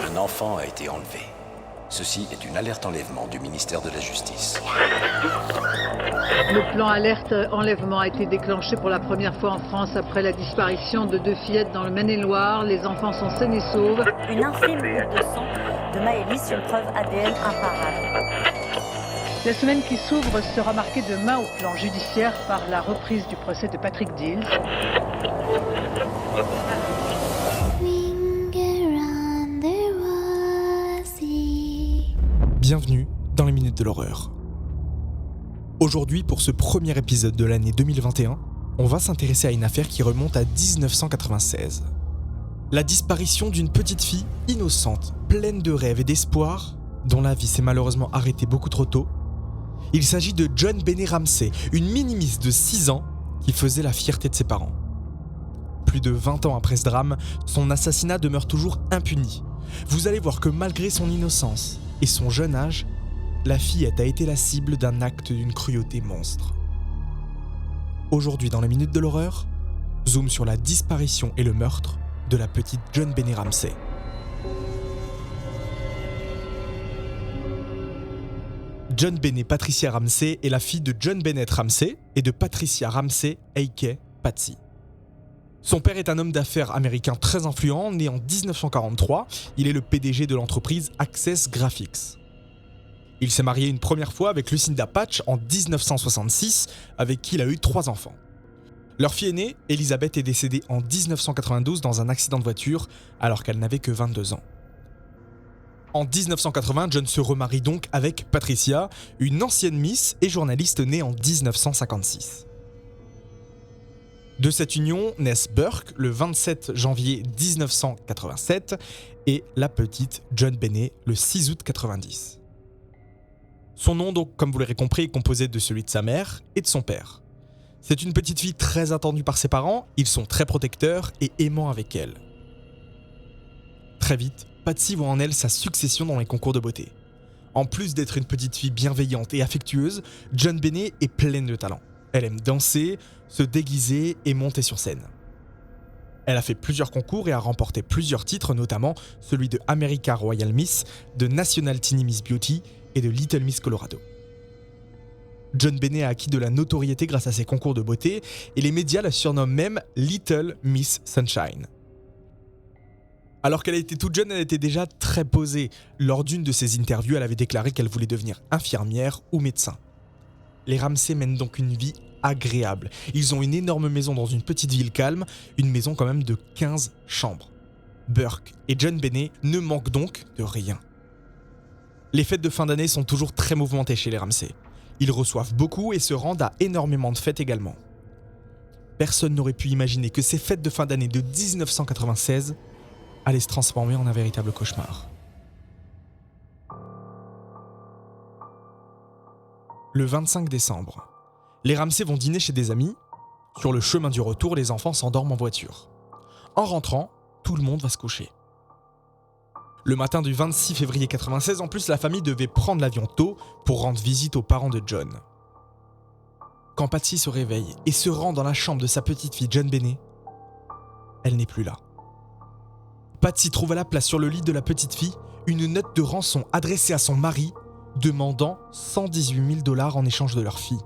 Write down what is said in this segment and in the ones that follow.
Un enfant a été enlevé. Ceci est une alerte enlèvement du ministère de la Justice. Le plan alerte enlèvement a été déclenché pour la première fois en France après la disparition de 2 fillettes dans le Maine-et-Loire. Les enfants sont sains et saufs. Une infime goutte de sang de Maëlys, une preuve ADN imparable. La semaine qui s'ouvre sera marquée demain au plan judiciaire par la reprise du procès de Patrick Dills. Bienvenue dans les Minutes de l'Horreur. Aujourd'hui, pour ce premier épisode de l'année 2021, on va s'intéresser à une affaire qui remonte à 1996. La disparition d'une petite fille innocente, pleine de rêves et d'espoir, dont la vie s'est malheureusement arrêtée beaucoup trop tôt. Il s'agit de JonBenét Ramsey, une mini-miss de 6 ans qui faisait la fierté de ses parents. Plus de 20 ans après ce drame, son assassinat demeure toujours impuni. Vous allez voir que malgré son innocence et son jeune âge, la fillette a été la cible d'un acte d'une cruauté monstre. Aujourd'hui dans les Minutes de l'Horreur, zoom sur la disparition et le meurtre de la petite JonBenét Ramsey. JonBenét Patricia Ramsey est la fille de John Bennett Ramsey et de Patricia Ramsey a.k.a. Patsy. Son père est un homme d'affaires américain très influent, né en 1943. Il est le PDG de l'entreprise Access Graphics. Il s'est marié une première fois avec Lucinda Patch en 1966, avec qui il a eu 3 enfants. Leur fille aînée, Elizabeth, est décédée en 1992 dans un accident de voiture, alors qu'elle n'avait que 22 ans. En 1980, John se remarie donc avec Patricia, une ancienne Miss et journaliste née en 1956. De cette union naissent Burke le 27 janvier 1987 et la petite JonBenét le 6 août 90. Son nom, donc, comme vous l'aurez compris, est composé de celui de sa mère et de son père. C'est une petite fille très attendue par ses parents, ils sont très protecteurs et aimants avec elle. Très vite, Patsy voit en elle sa succession dans les concours de beauté. En plus d'être une petite fille bienveillante et affectueuse, JonBenét est pleine de talent. Elle aime danser, se déguiser et monter sur scène. Elle a fait plusieurs concours et a remporté plusieurs titres, notamment celui de America Royal Miss, de National Teeny Miss Beauty et de Little Miss Colorado. JonBenét a acquis de la notoriété grâce à ses concours de beauté et les médias la surnomment même Little Miss Sunshine. Alors qu'elle était toute jeune, elle était déjà très posée. Lors d'une de ses interviews, elle avait déclaré qu'elle voulait devenir infirmière ou médecin. Les Ramsey mènent donc une vie agréable. Ils ont une énorme maison dans une petite ville calme, une maison quand même de 15 chambres. Burke et JonBenét ne manquent donc de rien. Les fêtes de fin d'année sont toujours très mouvementées chez les Ramsey. Ils reçoivent beaucoup et se rendent à énormément de fêtes également. Personne n'aurait pu imaginer que ces fêtes de fin d'année de 1996 allaient se transformer en un véritable cauchemar. Le 25 décembre, les Ramsey vont dîner chez des amis. Sur le chemin du retour, les enfants s'endorment en voiture. En rentrant, tout le monde va se coucher. Le matin du 26 février 96, en plus, la famille devait prendre l'avion tôt pour rendre visite aux parents de John. Quand Patsy se réveille et se rend dans la chambre de sa petite fille JonBenét, elle n'est plus là. Patsy trouve à la place sur le lit de la petite fille une note de rançon adressée à son mari, demandant 118 000 $ en échange de leur fille.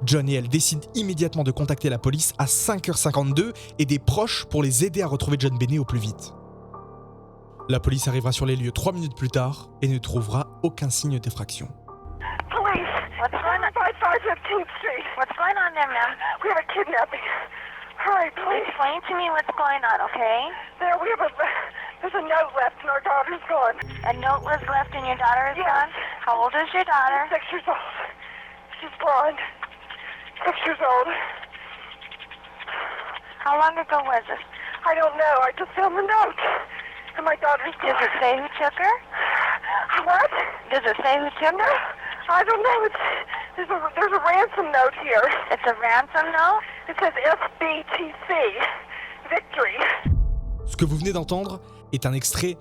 John et elle décident immédiatement de contacter la police à 5h52 et des proches pour les aider à retrouver JonBenét au plus vite. La police arrivera sur les lieux 3 minutes plus tard et ne trouvera aucun signe d'effraction. Police! What's going on? 5515th Street. What's going on there, ma'am? We have a kidnapping. Hurry, please. Explain to me what's going on, okay? There's a note left and our daughter's gone. A note was left and your daughter is gone? How old is your daughter? 6 years old. She's blonde. 6 years old. How long ago was this? I don't know. I just found the note. And my daughter's gone. Does it say who took her? What? Does it say who took her? I don't know. There's a ransom note here. It's a ransom note? It says SBTC. Victory. Ce que vous venez d'entendre est un extrait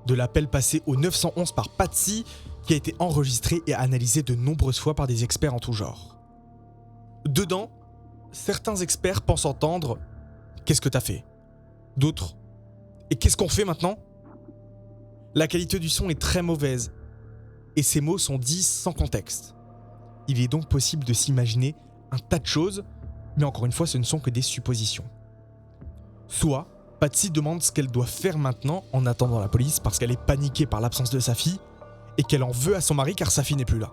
de l'appel passé au 911 par Patsy qui a été enregistré et analysé de nombreuses fois par des experts en tout genre. Dedans, certains experts pensent entendre « Qu'est-ce que t'as fait ?» D'autres « Et qu'est-ce qu'on fait maintenant ?» La qualité du son est très mauvaise et ces mots sont dits sans contexte. Il est donc possible de s'imaginer un tas de choses, mais encore une fois, ce ne sont que des suppositions. Soit, Patsy demande ce qu'elle doit faire maintenant en attendant la police parce qu'elle est paniquée par l'absence de sa fille et qu'elle en veut à son mari car sa fille n'est plus là.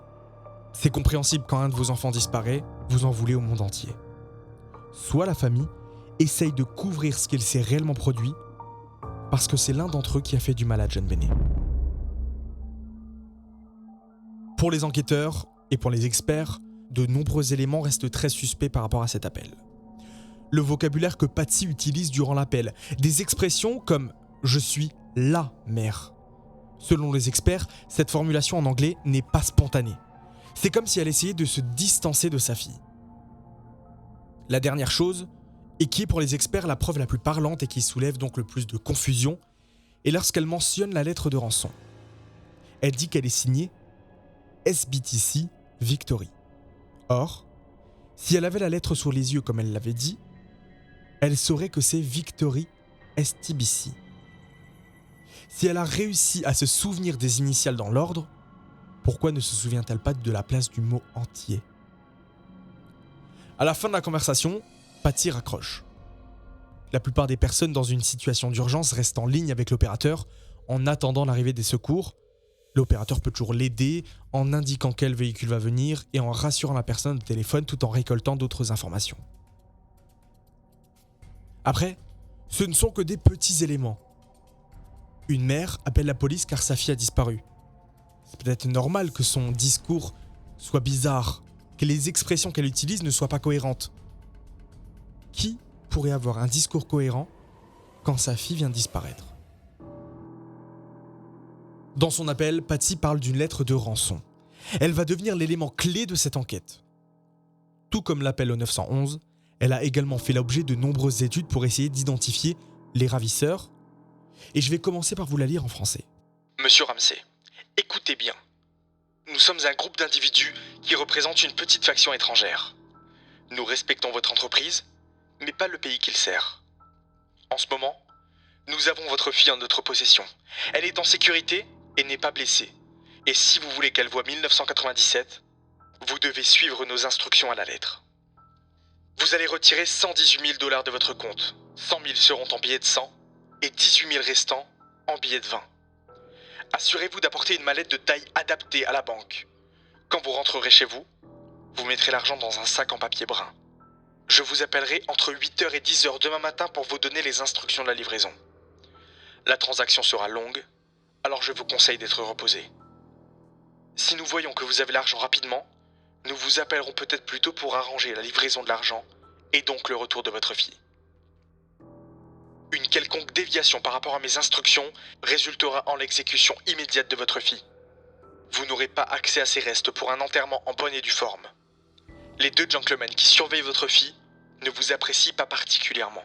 C'est compréhensible quand un de vos enfants disparaît, vous en voulez au monde entier. Soit la famille essaye de couvrir ce qu'il s'est réellement produit parce que c'est l'un d'entre eux qui a fait du mal à John Benet. Pour les enquêteurs et pour les experts, de nombreux éléments restent très suspects par rapport à cet appel. Le vocabulaire que Patsy utilise durant l'appel, des expressions comme « je suis la mère ». Selon les experts, cette formulation en anglais n'est pas spontanée. C'est comme si elle essayait de se distancer de sa fille. La dernière chose, et qui est pour les experts la preuve la plus parlante et qui soulève donc le plus de confusion, est lorsqu'elle mentionne la lettre de rançon. Elle dit qu'elle est signée SBTC Victory. Or, si elle avait la lettre sous les yeux comme elle l'avait dit, elle saurait que c'est Victory STBC. Si elle a réussi à se souvenir des initiales dans l'ordre, pourquoi ne se souvient-elle pas de la place du mot entier ? À la fin de la conversation, Patsy raccroche. La plupart des personnes dans une situation d'urgence restent en ligne avec l'opérateur en attendant l'arrivée des secours. L'opérateur peut toujours l'aider en indiquant quel véhicule va venir et en rassurant la personne au téléphone tout en récoltant d'autres informations. Après, ce ne sont que des petits éléments. Une mère appelle la police car sa fille a disparu. C'est peut-être normal que son discours soit bizarre, que les expressions qu'elle utilise ne soient pas cohérentes. Qui pourrait avoir un discours cohérent quand sa fille vient de disparaître ? Dans son appel, Patsy parle d'une lettre de rançon. Elle va devenir l'élément clé de cette enquête. Tout comme l'appel au 911, elle a également fait l'objet de nombreuses études pour essayer d'identifier les ravisseurs. Et je vais commencer par vous la lire en français. Monsieur Ramsey, écoutez bien. Nous sommes un groupe d'individus qui représentent une petite faction étrangère. Nous respectons votre entreprise, mais pas le pays qu'il sert. En ce moment, nous avons votre fille en notre possession. Elle est en sécurité et n'est pas blessée. Et si vous voulez qu'elle voie 1997, vous devez suivre nos instructions à la lettre. Vous allez retirer 118 000 $ de votre compte. 100 000 seront en billets de 100 et 18 000 restants en billets de 20. Assurez-vous d'apporter une mallette de taille adaptée à la banque. Quand vous rentrerez chez vous, vous mettrez l'argent dans un sac en papier brun. Je vous appellerai entre 8h et 10h demain matin pour vous donner les instructions de la livraison. La transaction sera longue, alors je vous conseille d'être reposé. Si nous voyons que vous avez l'argent rapidement, nous vous appellerons peut-être plus tôt pour arranger la livraison de l'argent et donc le retour de votre fille. Une quelconque déviation par rapport à mes instructions résultera en l'exécution immédiate de votre fille. Vous n'aurez pas accès à ses restes pour un enterrement en bonne et due forme. Les 2 gentlemen qui surveillent votre fille ne vous apprécient pas particulièrement,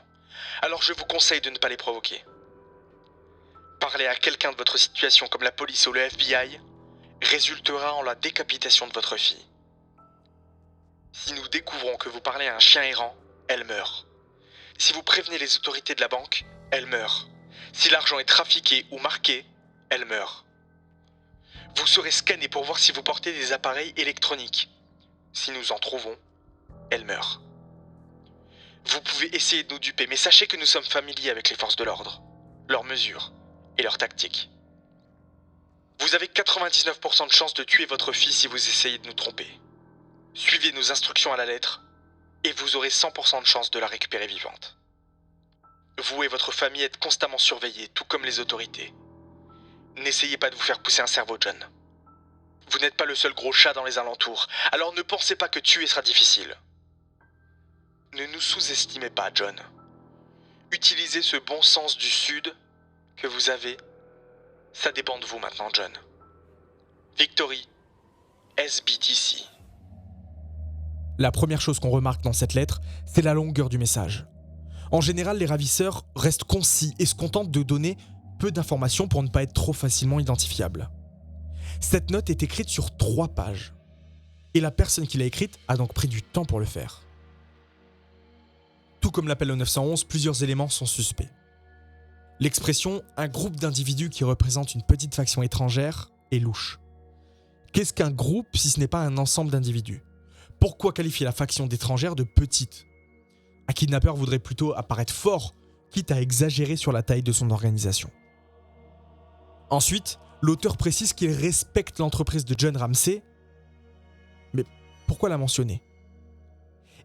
alors je vous conseille de ne pas les provoquer. Parler à quelqu'un de votre situation comme la police ou le FBI résultera en la décapitation de votre fille. Si nous découvrons que vous parlez à un chien errant, elle meurt. Si vous prévenez les autorités de la banque, elle meurt. Si l'argent est trafiqué ou marqué, elle meurt. Vous serez scanné pour voir si vous portez des appareils électroniques. Si nous en trouvons, elle meurt. Vous pouvez essayer de nous duper, mais sachez que nous sommes familiers avec les forces de l'ordre, leurs mesures et leurs tactiques. Vous avez 99% de chances de tuer votre fille si vous essayez de nous tromper. Suivez nos instructions à la lettre et vous aurez 100% de chances de la récupérer vivante. Vous et votre famille êtes constamment surveillés, tout comme les autorités. N'essayez pas de vous faire pousser un cerveau, John. Vous n'êtes pas le seul gros chat dans les alentours, alors ne pensez pas que tuer sera difficile. Ne nous sous-estimez pas, John. Utilisez ce bon sens du Sud que vous avez. Ça dépend de vous maintenant, John. Victory, SBTC. La première chose qu'on remarque dans cette lettre, c'est la longueur du message. En général, les ravisseurs restent concis et se contentent de donner peu d'informations pour ne pas être trop facilement identifiables. Cette note est écrite sur 3 pages. Et la personne qui l'a écrite a donc pris du temps pour le faire. Tout comme l'appel au 911, plusieurs éléments sont suspects. L'expression « un groupe d'individus qui représente une petite faction étrangère » est louche. Qu'est-ce qu'un groupe si ce n'est pas un ensemble d'individus ? Pourquoi qualifier la faction d'étrangère de petite ? Un kidnappeur voudrait plutôt apparaître fort, quitte à exagérer sur la taille de son organisation. Ensuite, l'auteur précise qu'il respecte l'entreprise de John Ramsey. Mais pourquoi la mentionner ?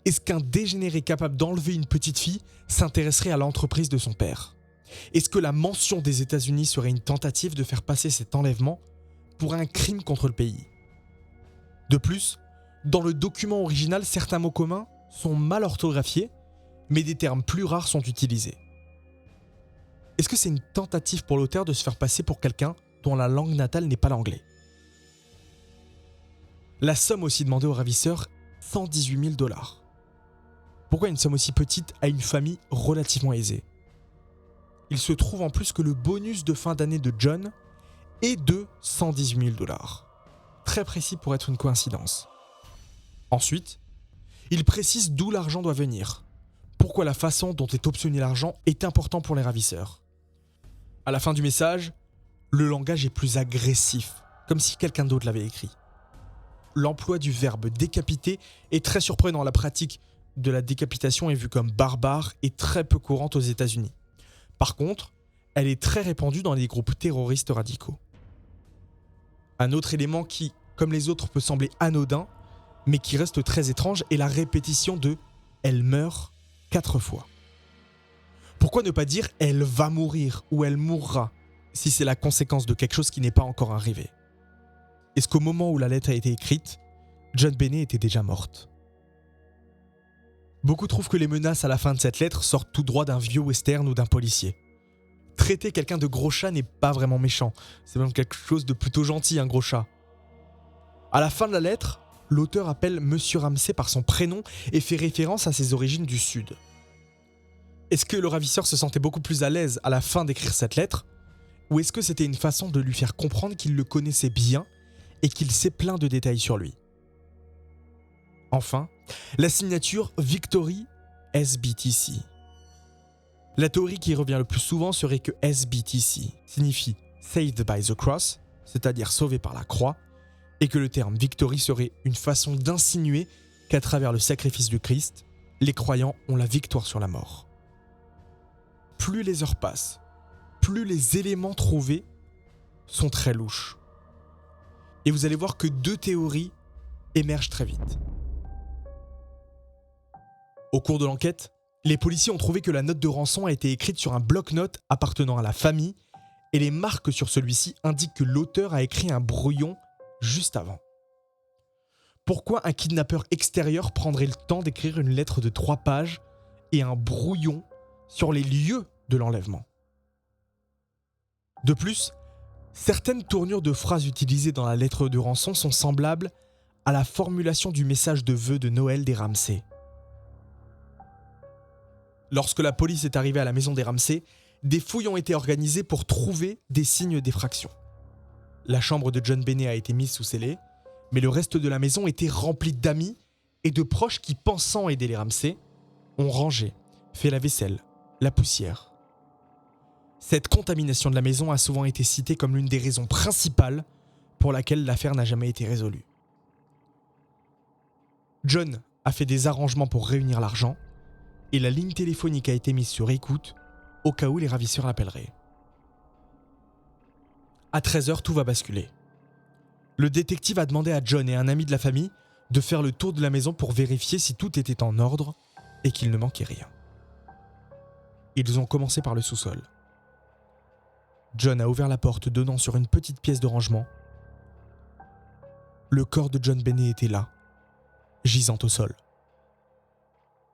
Est-ce qu'un dégénéré capable d'enlever une petite fille s'intéresserait à l'entreprise de son père ? Est-ce que la mention des États-Unis serait une tentative de faire passer cet enlèvement pour un crime contre le pays ? De plus, dans le document original, certains mots communs sont mal orthographiés, mais des termes plus rares sont utilisés. Est-ce que c'est une tentative pour l'auteur de se faire passer pour quelqu'un dont la langue natale n'est pas l'anglais ? La somme aussi demandée au ravisseur, 118 000 $. Pourquoi une somme aussi petite à une famille relativement aisée ? Il se trouve en plus que le bonus de fin d'année de John est de 118 000 $. Très précis pour être une coïncidence. Ensuite, il précise d'où l'argent doit venir. Pourquoi la façon dont est obtenu l'argent est important pour les ravisseurs. À la fin du message, le langage est plus agressif, comme si quelqu'un d'autre l'avait écrit. L'emploi du verbe décapiter est très surprenant. La pratique de la décapitation est vue comme barbare et très peu courante aux États-Unis. Par contre, elle est très répandue dans les groupes terroristes radicaux. Un autre élément qui, comme les autres, peut sembler anodin, mais qui reste très étrange, est la répétition de « elle meurt » 4 fois. Pourquoi ne pas dire « elle va mourir » ou « elle mourra » si c'est la conséquence de quelque chose qui n'est pas encore arrivé ? Est-ce qu'au moment où la lettre a été écrite, John Benet était déjà morte ? Beaucoup trouvent que les menaces à la fin de cette lettre sortent tout droit d'un vieux western ou d'un policier. Traiter quelqu'un de gros chat n'est pas vraiment méchant, c'est même quelque chose de plutôt gentil, un gros chat. À la fin de la lettre, l'auteur appelle Monsieur Ramsey par son prénom et fait référence à ses origines du Sud. Est-ce que le ravisseur se sentait beaucoup plus à l'aise à la fin d'écrire cette lettre ? Ou est-ce que c'était une façon de lui faire comprendre qu'il le connaissait bien et qu'il sait plein de détails sur lui ? Enfin, la signature Victory SBTC. La théorie qui revient le plus souvent serait que SBTC signifie Saved by the Cross, c'est-à-dire sauvé par la croix, et que le terme Victory serait une façon d'insinuer qu'à travers le sacrifice du Christ, les croyants ont la victoire sur la mort. Plus les heures passent, plus les éléments trouvés sont très louches. Et vous allez voir que 2 théories émergent très vite. Au cours de l'enquête, les policiers ont trouvé que la note de rançon a été écrite sur un bloc-notes appartenant à la famille et les marques sur celui-ci indiquent que l'auteur a écrit un brouillon juste avant. Pourquoi un kidnappeur extérieur prendrait le temps d'écrire une lettre de 3 pages et un brouillon sur les lieux de l'enlèvement ? De plus, certaines tournures de phrases utilisées dans la lettre de rançon sont semblables à la formulation du message de vœux de Noël des Ramsey. Lorsque la police est arrivée à la maison des Ramsey, des fouilles ont été organisées pour trouver des signes d'effraction. La chambre de John Benet a été mise sous scellé, mais le reste de la maison était rempli d'amis et de proches qui, pensant aider les Ramsey, ont rangé, fait la vaisselle, la poussière. Cette contamination de la maison a souvent été citée comme l'une des raisons principales pour laquelle l'affaire n'a jamais été résolue. John a fait des arrangements pour réunir l'argent, et la ligne téléphonique a été mise sur écoute au cas où les ravisseurs l'appelleraient. À 13h, tout va basculer. Le détective a demandé à John et un ami de la famille de faire le tour de la maison pour vérifier si tout était en ordre et qu'il ne manquait rien. Ils ont commencé par le sous-sol. John a ouvert la porte donnant sur une petite pièce de rangement. Le corps de John Benet était là, gisant au sol.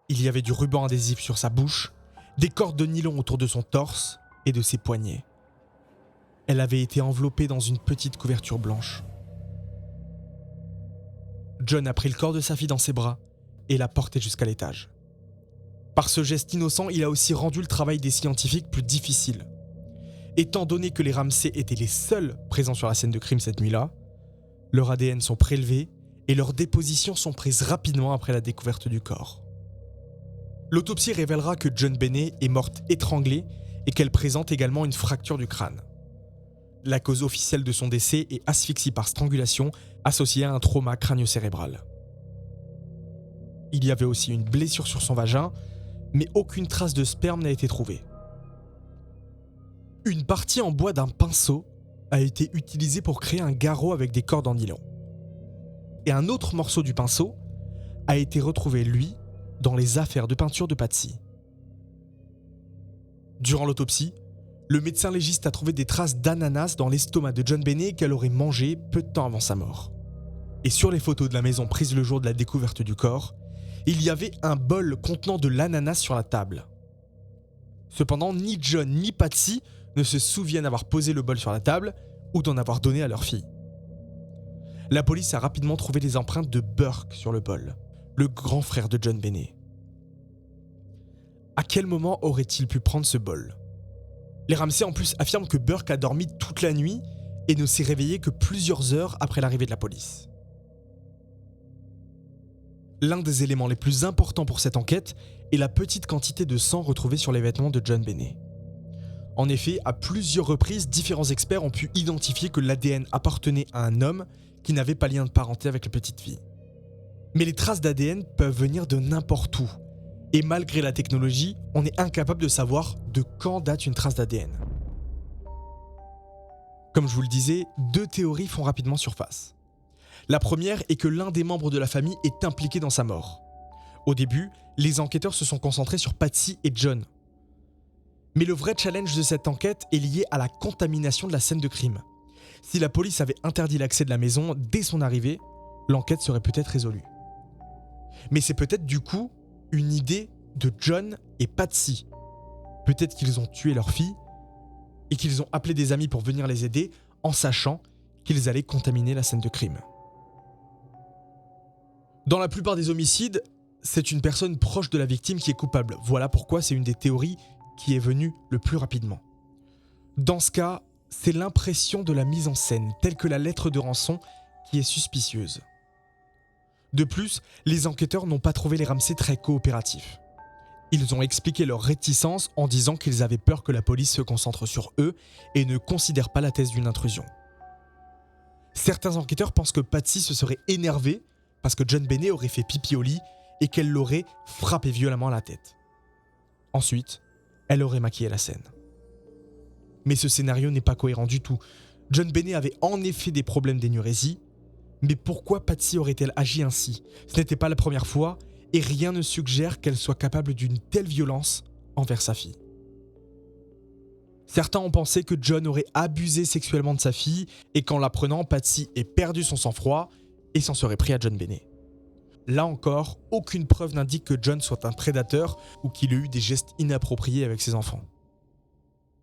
Il y avait du ruban adhésif sur sa bouche, des cordes de nylon autour de son torse et de ses poignets. Elle avait été enveloppée dans une petite couverture blanche. John a pris le corps de sa fille dans ses bras et l'a porté jusqu'à l'étage. Par ce geste innocent, il a aussi rendu le travail des scientifiques plus difficile. Étant donné que les Ramsey étaient les seuls présents sur la scène de crime cette nuit-là, leurs ADN sont prélevés et leurs dépositions sont prises rapidement après la découverte du corps. L'autopsie révélera que John Benet est morte étranglée et qu'elle présente également une fracture du crâne. La cause officielle de son décès est asphyxie par strangulation associée à un trauma crânio-cérébral. Il y avait aussi une blessure sur son vagin, mais aucune trace de sperme n'a été trouvée. Une partie en bois d'un pinceau a été utilisée pour créer un garrot avec des cordes en nylon. Et un autre morceau du pinceau a été retrouvé, lui, dans les affaires de peinture de Patsy. Durant l'autopsie, le médecin légiste a trouvé des traces d'ananas dans l'estomac de John Benet qu'elle aurait mangé peu de temps avant sa mort. Et sur les photos de la maison prises le jour de la découverte du corps, il y avait un bol contenant de l'ananas sur la table. Cependant, ni John ni Patsy ne se souviennent avoir posé le bol sur la table ou d'en avoir donné à leur fille. La police a rapidement trouvé des empreintes de Burke sur le bol, le grand frère de John Benet. À quel moment aurait-il pu prendre ce bol ? Les Ramsey en plus affirment que Burke a dormi toute la nuit et ne s'est réveillé que plusieurs heures après l'arrivée de la police. L'un des éléments les plus importants pour cette enquête est la petite quantité de sang retrouvée sur les vêtements de John Benet. En effet, à plusieurs reprises, différents experts ont pu identifier que l'ADN appartenait à un homme qui n'avait pas lien de parenté avec la petite fille. Mais les traces d'ADN peuvent venir de n'importe où. Et malgré la technologie, on est incapable de savoir de quand date une trace d'ADN. Comme je vous le disais, deux théories font rapidement surface. La première est que l'un des membres de la famille est impliqué dans sa mort. Au début, les enquêteurs se sont concentrés sur Patsy et John. Mais le vrai challenge de cette enquête est lié à la contamination de la scène de crime. Si la police avait interdit l'accès de la maison dès son arrivée, l'enquête serait peut-être résolue. Mais c'est peut-être du coup une idée de John et Patsy. Peut-être qu'ils ont tué leur fille et qu'ils ont appelé des amis pour venir les aider en sachant qu'ils allaient contaminer la scène de crime. Dans la plupart des homicides, c'est une personne proche de la victime qui est coupable. Voilà pourquoi c'est une des théories qui est venue le plus rapidement. Dans ce cas, c'est l'impression de la mise en scène, telle que la lettre de rançon, qui est suspicieuse. De plus, les enquêteurs n'ont pas trouvé les Ramsey très coopératifs. Ils ont expliqué leur réticence en disant qu'ils avaient peur que la police se concentre sur eux et ne considère pas la thèse d'une intrusion. Certains enquêteurs pensent que Patsy se serait énervée parce que John Benet aurait fait pipi au lit et qu'elle l'aurait frappé violemment à la tête. Ensuite, elle aurait maquillé la scène. Mais ce scénario n'est pas cohérent du tout. John Benet avait en effet des problèmes d'énurésie, mais pourquoi Patsy aurait-elle agi ainsi ? Ce n'était pas la première fois et rien ne suggère qu'elle soit capable d'une telle violence envers sa fille. Certains ont pensé que John aurait abusé sexuellement de sa fille et qu'en l'apprenant, Patsy ait perdu son sang-froid et s'en serait pris à John Benet. Là encore, aucune preuve n'indique que John soit un prédateur ou qu'il ait eu des gestes inappropriés avec ses enfants.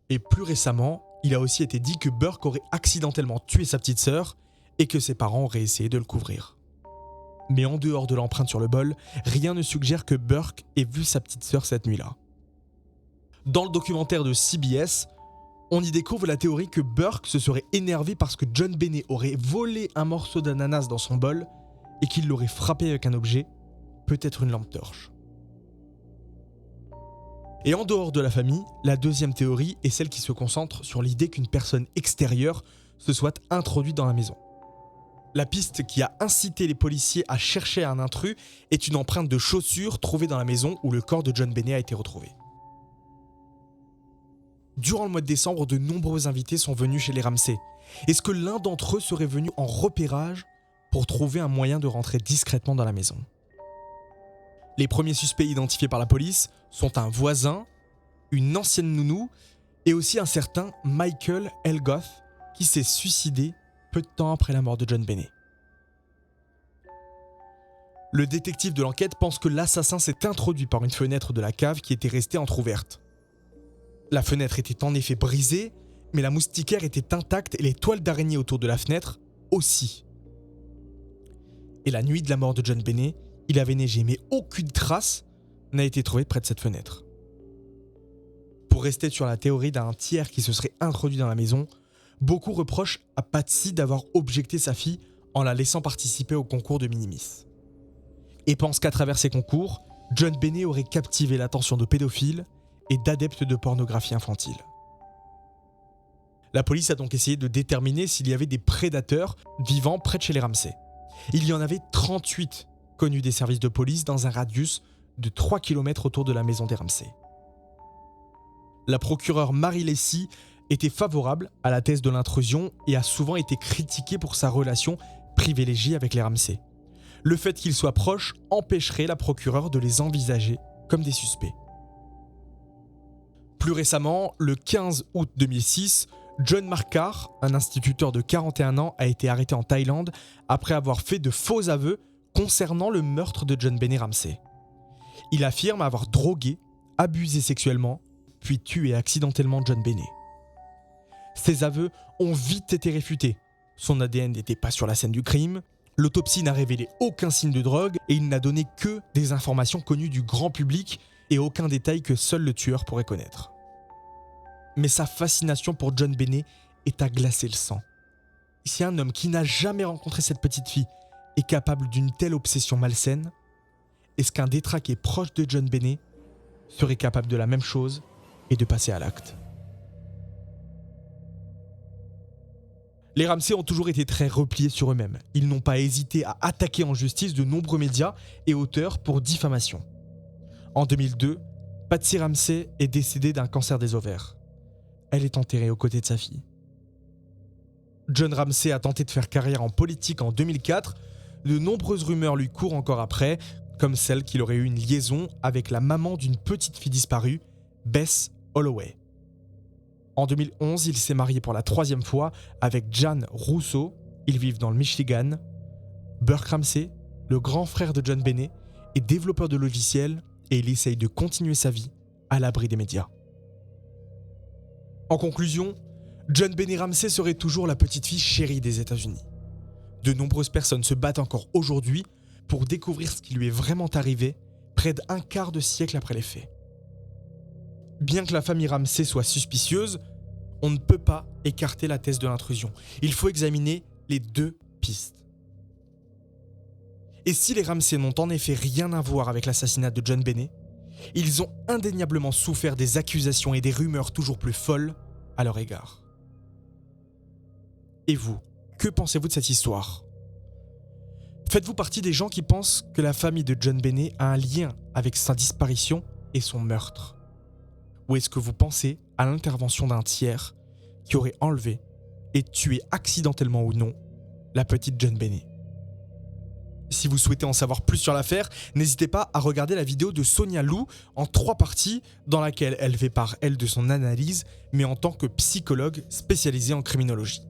Et plus récemment, il a aussi été dit que Burke aurait accidentellement tué sa petite sœur et que ses parents auraient essayé de le couvrir. Mais en dehors de l'empreinte sur le bol, rien ne suggère que Burke ait vu sa petite sœur cette nuit-là. Dans le documentaire de CBS, on y découvre la théorie que Burke se serait énervé parce que John Benet aurait volé un morceau d'ananas dans son bol et qu'il l'aurait frappé avec un objet, peut-être une lampe torche. Et en dehors de la famille, la deuxième théorie est celle qui se concentre sur l'idée qu'une personne extérieure se soit introduite dans la maison. La piste qui a incité les policiers à chercher un intrus est une empreinte de chaussure trouvée dans la maison où le corps de John Benet a été retrouvé. Durant le mois de décembre, de nombreux invités sont venus chez les Ramsey. Est-ce que l'un d'entre eux serait venu en repérage pour trouver un moyen de rentrer discrètement dans la maison ? Les premiers suspects identifiés par la police sont un voisin, une ancienne nounou et aussi un certain Michael Elgoth qui s'est suicidé peu de temps après la mort de John Benet. Le détective de l'enquête pense que l'assassin s'est introduit par une fenêtre de la cave qui était restée entrouverte. La fenêtre était en effet brisée, mais la moustiquaire était intacte et les toiles d'araignée autour de la fenêtre aussi. Et la nuit de la mort de John Benet, il avait neigé, mais aucune trace n'a été trouvée près de cette fenêtre. Pour rester sur la théorie d'un tiers qui se serait introduit dans la maison, beaucoup reprochent à Patsy d'avoir objecté sa fille en la laissant participer au concours de Minimis. Et pensent qu'à travers ces concours, John Benet aurait captivé l'attention de pédophiles et d'adeptes de pornographie infantile. La police a donc essayé de déterminer s'il y avait des prédateurs vivant près de chez les Ramsey. Il y en avait 38 connus des services de police dans un radius de 3 km autour de la maison des Ramsey. La procureure Mary Lacy était favorable à la thèse de l'intrusion et a souvent été critiquée pour sa relation privilégiée avec les Ramsey. Le fait qu'ils soient proches empêcherait la procureure de les envisager comme des suspects. Plus récemment, le 15 août 2006, John Markar, un instituteur de 41 ans, a été arrêté en Thaïlande après avoir fait de faux aveux concernant le meurtre de John Benet Ramsey. Il affirme avoir drogué, abusé sexuellement, puis tué accidentellement John Benet. Ces aveux ont vite été réfutés. Son ADN n'était pas sur la scène du crime, l'autopsie n'a révélé aucun signe de drogue et il n'a donné que des informations connues du grand public et aucun détail que seul le tueur pourrait connaître. Mais sa fascination pour John Benet est à glacer le sang. Si un homme qui n'a jamais rencontré cette petite fille est capable d'une telle obsession malsaine, est-ce qu'un détraqué proche de John Benet serait capable de la même chose et de passer à l'acte ? Les Ramsey ont toujours été très repliés sur eux-mêmes. Ils n'ont pas hésité à attaquer en justice de nombreux médias et auteurs pour diffamation. En 2002, Patsy Ramsey est décédée d'un cancer des ovaires. Elle est enterrée aux côtés de sa fille. John Ramsey a tenté de faire carrière en politique en 2004. De nombreuses rumeurs lui courent encore après, comme celle qu'il aurait eu une liaison avec la maman d'une petite fille disparue, Bess Holloway. En 2011, il s'est marié pour la 3e fois avec Jan Rousseau. Ils vivent dans le Michigan. Burke Ramsey, le grand frère de John Benet, est développeur de logiciels et il essaye de continuer sa vie à l'abri des médias. En conclusion, John Benet Ramsey serait toujours la petite fille chérie des États-Unis. De nombreuses personnes se battent encore aujourd'hui pour découvrir ce qui lui est vraiment arrivé près d'un quart de siècle après les faits. Bien que la famille Ramsey soit suspicieuse, on ne peut pas écarter la thèse de l'intrusion. Il faut examiner les deux pistes. Et si les Ramsey n'ont en effet rien à voir avec l'assassinat de John Benet, ils ont indéniablement souffert des accusations et des rumeurs toujours plus folles à leur égard. Et vous, que pensez-vous de cette histoire ? Faites-vous partie des gens qui pensent que la famille de John Benet a un lien avec sa disparition et son meurtre ? Ou est-ce que vous pensez à l'intervention d'un tiers qui aurait enlevé et tué accidentellement ou non la petite John Benet ? Si vous souhaitez en savoir plus sur l'affaire, n'hésitez pas à regarder la vidéo de Sonia Lou en 3 parties dans laquelle elle fait part, elle, de son analyse, mais en tant que psychologue spécialisée en criminologie.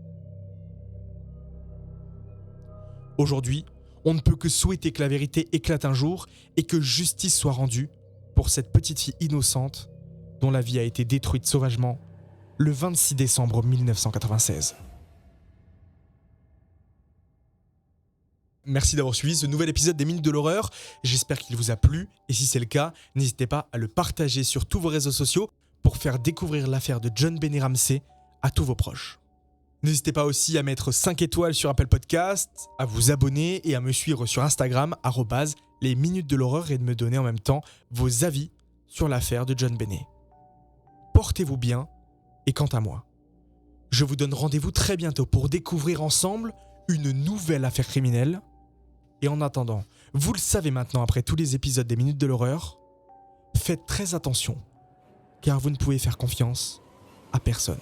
Aujourd'hui, on ne peut que souhaiter que la vérité éclate un jour et que justice soit rendue pour cette petite fille innocente dont la vie a été détruite sauvagement le 26 décembre 1996. Merci d'avoir suivi ce nouvel épisode des Minutes de l'Horreur. J'espère qu'il vous a plu et si c'est le cas, n'hésitez pas à le partager sur tous vos réseaux sociaux pour faire découvrir l'affaire de John Benet Ramsey à tous vos proches. N'hésitez pas aussi à mettre 5 étoiles sur Apple Podcasts, à vous abonner et à me suivre sur Instagram @les Minutes de l'Horreur et de me donner en même temps vos avis sur l'affaire de John Benet. Portez-vous bien et quant à moi, je vous donne rendez-vous très bientôt pour découvrir ensemble une nouvelle affaire criminelle. Et en attendant, vous le savez maintenant après tous les épisodes des Minutes de l'Horreur, faites très attention, car vous ne pouvez faire confiance à personne.